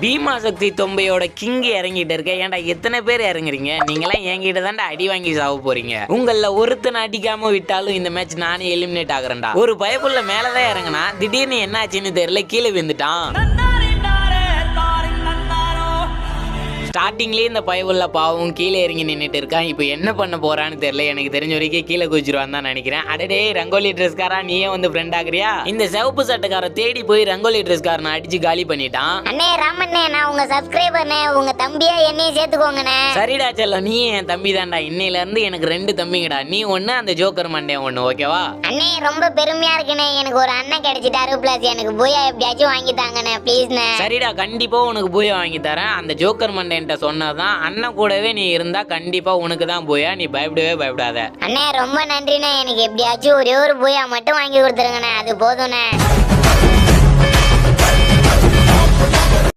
பீமா சக்தி தொம்பையோட king இறங்கிட்டு இருக்க. ஏன்டா எத்தனை பேர் இறங்குறீங்க? நீங்களாம் என்கிட்ட தான்டா அடி வாங்கி சாவ போறீங்க. உங்கள ஒருத்தனை அடிக்காம விட்டாலும் இந்த மேட்ச் நானே எலிமினேட் ஆகுறேன்டா. ஒரு பயப்புள்ள மேலதான் இறங்கினா திடீர்னு என்ன ஆச்சுன்னு தெரியல, கீழே விழுந்துட்டான். ஸ்டார்டிங்லேயே இந்த பயவுள்ள பாவம் கீழே இறங்கி நின்றுட்டு இருக்கான். இப்போ என்ன பண்ண போறான்னு தெரியல. எனக்கு தெரிஞ்ச வரைக்கும் கீழே குதிச்சிருவான் தான் நினைக்கிறேன். அடடே ரங்கோலி ட்ரெஸ்காரா, நீயே வந்து ஃப்ரெண்ட் ஆகுறியா? இந்த சிவப்பு சட்டக்கார தேடி போய் ரங்கோலி ட்ரெஸ்காரனை அடிச்சு காலி பண்ணிட்டான். அண்ணே ராமண்ணே, நான் உங்க சப்ஸ்கிரைபர்னே, உங்க தம்பியா என்னையும் சேர்த்துக்கோங்கண்ணே. சரிடா செல்லம், நீ என் தம்பி தான்டா. இன்னையில இருந்து எனக்கு 2 தம்பிங்கடா. நீ ஒண்ணு, அந்த ஜோக்கர் மண்டே ஒண்ணு, ஓகேவா? அண்ணே ரொம்ப பெருமையா இருக்குண்ணே, எனக்கு ஒரு அண்ணன் கிடைச்சிட்டாரு. பிளஸ் எனக்கு பூயா எப்படியாச்சும் வாங்கி தாங்கண்ணே ப்ளீஸ்ண்ணே. சரிடா, கண்டிப்பா உனக்கு பூயா வாங்கி தரேன். அந்த ஜோக்கர் மண்டே சொன்னதான் அண்ணன் கூடவே நீ இருந்தா கண்டிப்பா உனக்கு தான் பூயா. நீ பயப்படாத. அண்ணே ரொம்ப நன்றிண்ணே, எனக்கு எப்படியாச்சும் ஒரே ஒரு பூயா மட்டும் வாங்கி கொடுத்துருங்கண்ணே, அது போதும்ண்ணே.